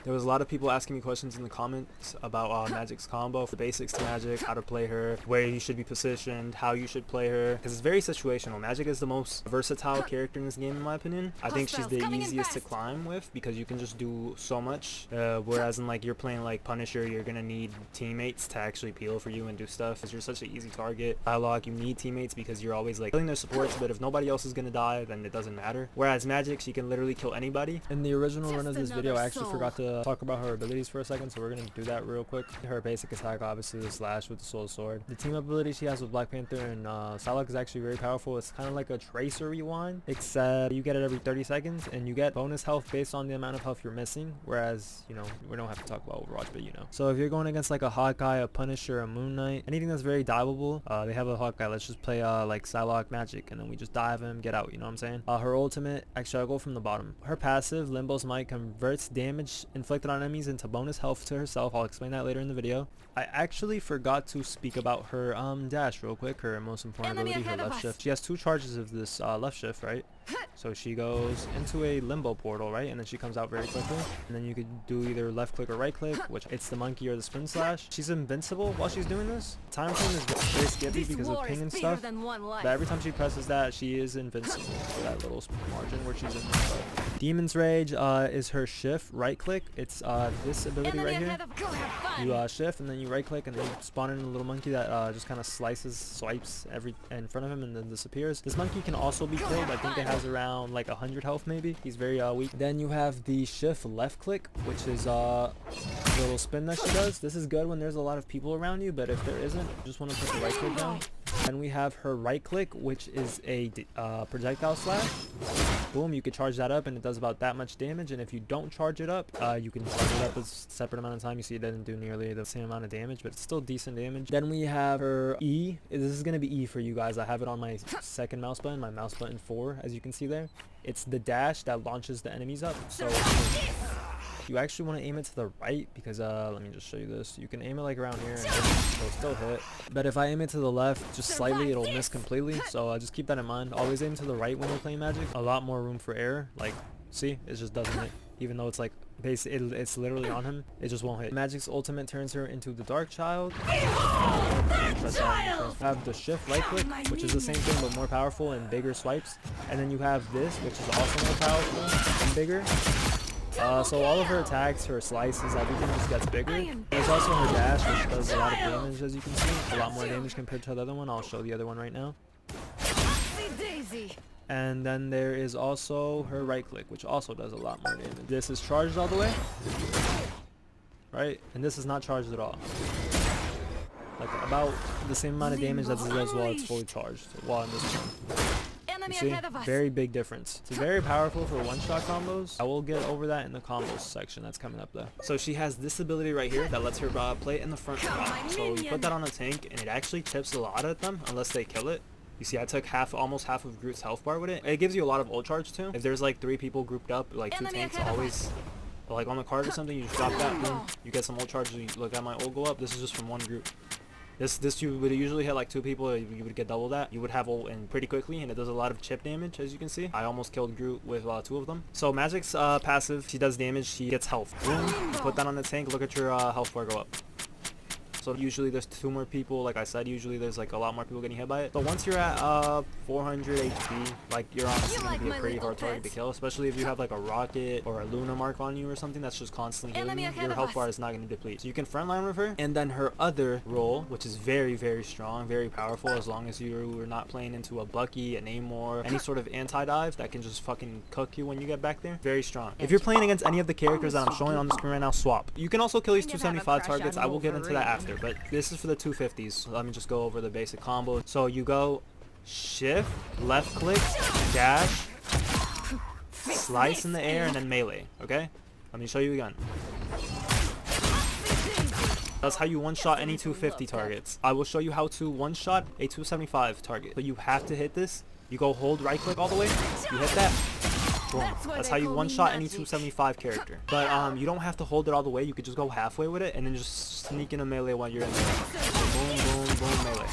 There was a lot of people asking me questions in the comments about Magik's combo, the basics to Magik, how to play her, where you should be positioned, how you should play her, because it's very situational. Magik is the most versatile character in this game in my opinion. I think she's the easiest to climb with because you can just do so much, whereas in like you're playing like Punisher, you're gonna need teammates to actually peel for you and do stuff because you're such an easy target. Dialogue, you need teammates because you're always like killing their supports, but if nobody else is gonna die, then it doesn't matter. Whereas Magik, she can literally kill anybody. In the original run of this video, I actually forgot to talk about her abilities for a second, so we're gonna do that real quick. Her basic attack, obviously the slash with the soul sword. The team ability she has with Black Panther and Psylocke is actually very powerful. It's kind of like a tracer rewind, except you get it every 30 seconds and you get bonus health based on the amount of health you're missing, whereas, you know, we don't have to talk about Overwatch, but you know. So if you're going against like a Hawkeye, a Punisher, a Moon Knight, anything that's very diveable, they have a Hawkeye. Let's just play like Psylocke Magik and then we just dive him, get out, you know what I'm saying? Her ultimate, actually I'll go from the bottom. Her passive, Limbo's Might, converts damage inflicted on enemies into bonus health to herself. I'll explain that later in the video. I actually forgot to speak about her dash real quick, her most important ability, her left shift. She has two charges of this left shift, right? So she goes into a limbo portal, right? And then she comes out very quickly. And then you could do either left click or right click, which it's the monkey or the spin slash. She's invincible while she's doing this. Time frame is very skippy because of ping and stuff. But every time she presses that, she is invincible for that little margin where she's invincible. Demon's Rage is her shift, right click. It's this ability right here. You shift and then you right click and then you spawn in a little monkey that just kind of swipes every in front of him and then disappears. This monkey can also be killed. I think it has around like 100 health maybe. He's very weak. Then you have the shift left click, which is the little spin that she does. This is good when there's a lot of people around you, but if there isn't, you just want to put the right click down. Then we have her right click, which is a projectile slash. Boom, you could charge that up and it does about that much damage. And if you don't charge it up, you can charge it up a separate amount of time. You see it doesn't do nearly the same amount of damage, but it's still decent damage. Then we have her E. This is going to be E for you guys. I have it on my second mouse button, my mouse button 4, as you can see there. It's the dash that launches the enemies up. So you actually want to aim it to the right because let me just show you this. You can aim it like around here and it'll still hit, but if I aim it to the left just slightly, it'll miss completely. So just keep that in mind. Always aim to the right when you're playing Magik. A lot more room for error. Like, see, it just doesn't hit, even though it's like it's literally on him, it just won't hit. Magik's ultimate turns her into the Dark Child. Have the shift right click, which is the same thing but more powerful and bigger swipes, and then you have this, which is also more powerful and bigger. So all of her attacks, her slices, everything just gets bigger. There's also her dash, which does a lot of damage, as you can see. A lot more damage compared to the other one. I'll show the other one right now. And then there is also her right click, which also does a lot more damage. This is charged all the way, right? And this is not charged at all. Like about the same amount of damage as it does while it's fully charged. While in this one. You see? Very big difference. It's very powerful for one-shot combos. I will get over that in the combos section that's coming up though. So she has this ability right here that lets her play in the front spot. So you put that on a tank and it actually tips a lot at them unless they kill it. You see, I took almost half of Groot's health bar with it. It gives you a lot of ult charge too. If there's like 3 people grouped up, like 2 tanks, always like on the card or something, you just drop that, boom, you get some ult charge, you look at my ult go up. This is just from one group. This you would usually hit like 2 people, you would get double that. You would have ult in pretty quickly, and it does a lot of chip damage, as you can see. I almost killed Groot with 2 of them. So Magik's passive, she does damage, she gets health. Boom, you put that on the tank, look at your health bar go up. So usually there's 2 more people, like I said, usually there's like a lot more people getting hit by it. So once you're at 400 HP, like you're honestly going to be a pretty hard target to kill, especially if you have like a rocket or a Luna mark on you or something that's just constantly hitting you. Your health bar is not going to deplete. So you can frontline with her. And then her other role, which is very, very strong, very powerful, as long as you are not playing into a Bucky, a Namor, any sort of anti-dive that can just fucking cook you when you get back there. Very strong. If you're playing against any of the characters that I'm showing on the screen right now, swap. You can also kill these 275 targets. I will get into that after. But this is for the 250s. So let me just go over the basic combo. So you go shift, left click, dash, slice in the air, and then melee. Okay? Let me show you again. That's how you one-shot any 250 targets. I will show you how to one-shot a 275 target. But you have to hit this. You go hold right click all the way. You hit that. Boom. That's how you one-shot any 275 character. But you don't have to hold it all the way. You could just go halfway with it and then just sneak in a melee while you're in there. Boom, boom, boom, melee.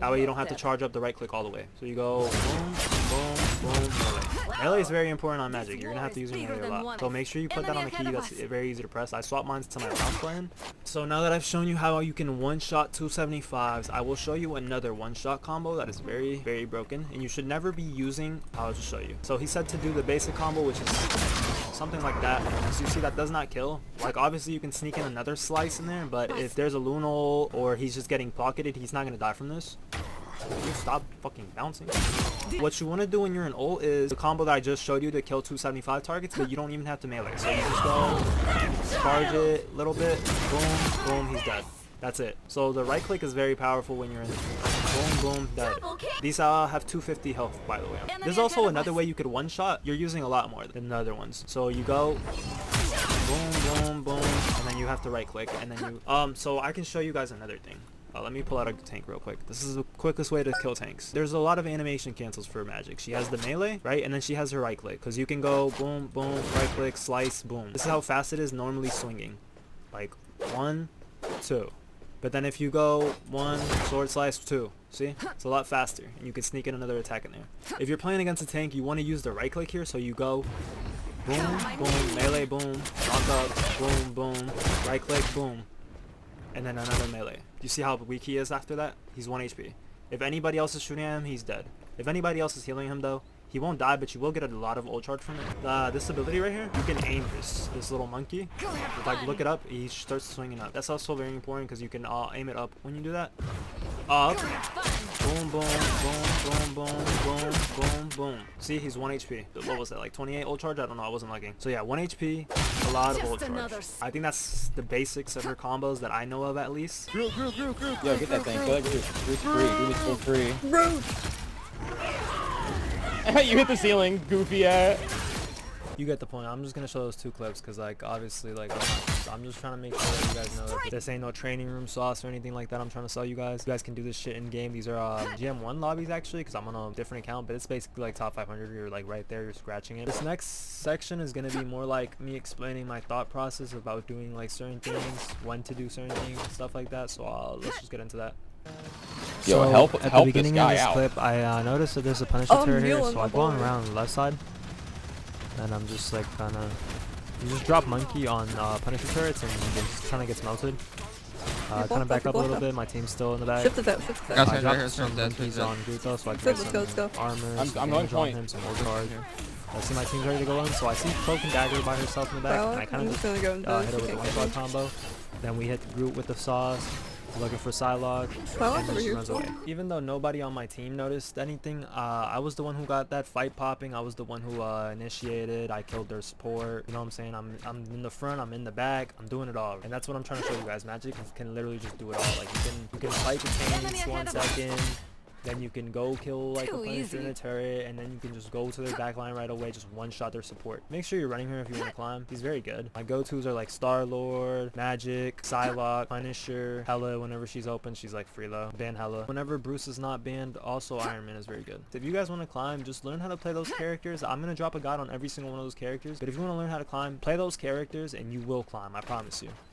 That way you don't have to charge up the right click all the way. So you go boom, boom, boom, melee. Melee is very important on Magik. You're gonna have to use your melee a lot. So make sure you put that on the key. That's very easy to press. I swap mine to my mouse button. So now that I've shown you how you can one-shot 275s, I will show you another one-shot combo that is very, very broken, and you should never be using. I'll just show you. So he said to do the basic combo, which is something like that. As you see, that does not kill. Like, obviously you can sneak in another slice in there, but if there's a Lunal or he's just getting pocketed, he's not gonna die from this. You stop fucking bouncing. What you want to do when you're in ult is the combo that I just showed you to kill 275 targets, but you don't even have to melee. So you just go, charge it a little bit, boom, boom, he's dead. That's it. So the right click is very powerful when you're in boom, boom, dead. These have 250 health, by the way. There's also another way you could one-shot. You're using a lot more than the other ones. So you go boom, boom, boom, and then you have to right click, and then you so I can show you guys another thing. Let me pull out a tank real quick. This is the quickest way to kill tanks. There's a lot of animation cancels for Magik. She has the melee, right? And then she has her right click. Because you can go boom, boom, right click, slice, boom. This is how fast it is normally swinging. Like 1, 2. But then if you go 1, sword slice, 2. See? It's a lot faster. And you can sneak in another attack in there. If you're playing against a tank, you want to use the right click here. So you go boom, boom, melee, boom, knock up, boom, boom, right click, boom. And then another melee. You see how weak he is after that? He's 1 HP. If anybody else is shooting at him, he's dead. If anybody else is healing him though, he won't die, but you will get a lot of ult charge from it. This ability right here, you can aim this little monkey. If I look it up, he starts swinging up. That's also very important because you can aim it up when you do that. Up. Boom, boom, boom, boom, boom, boom, boom, boom. See, he's 1 HP. What was that, like 28 ult charge? I don't know, I wasn't looking. So yeah, 1 HP, a lot of ult charge. I think that's the basics of her combos that I know of at least. Yo, get that thing. Kill that group. Group's free. Group is for free. You hit the ceiling, goofy ass. You get the point. I'm just gonna show those 2 clips because, like, obviously, like, I'm just trying to make sure that you guys know that this ain't no training room sauce or anything like that. I'm trying to sell you guys. You guys can do this shit in game. These are GM1 lobbies actually, because I'm on a different account, but it's basically like top 500. You're like right there. You're scratching it. This next section is gonna be more like me explaining my thought process about doing like certain things, when to do certain things, and stuff like that. So let's just get into that. Yo, So help at the beginning this of guy this out. clip, I noticed that there's a Punisher turret here, so I go on around the left side, and I'm just like kind of, you just drop monkey on Punisher turrets, and he just kind of gets melted. Kind of back up a little bit. My team's still in the back. Shift it out, shift it out. I dropped some monkeys on Gruto, so I can get some armor, some damage on him, some overcharge. I see my team's ready to go in, so I see Cloak and Dagger by herself in the back, and I kind of just hit her with the one-shot combo. Then we hit the Groot with the sauce. Looking for Psylocke, and then she runs away. Even though nobody on my team noticed anything, I was the one who got that fight popping. I was the one who initiated. I killed their support. You know what I'm saying? I'm in the front. I'm in the back. I'm doing it all, and that's what I'm trying to show you guys. Magik can literally just do it all. Like you can fight the tanks 1 second. Then you can go kill like a Punisher in a turret, and then you can just go to their backline right away, just one-shot their support. Make sure you're running her if you want to climb. He's very good. My go-tos are like Star-Lord, Magik, Psylocke, Punisher, Hela. Whenever she's open, she's like free low. Ban Hela. Whenever Bruce is not banned, also Iron Man is very good. If you guys want to climb, just learn how to play those characters. I'm going to drop a guide on every single one of those characters, but if you want to learn how to climb, play those characters and you will climb. I promise you.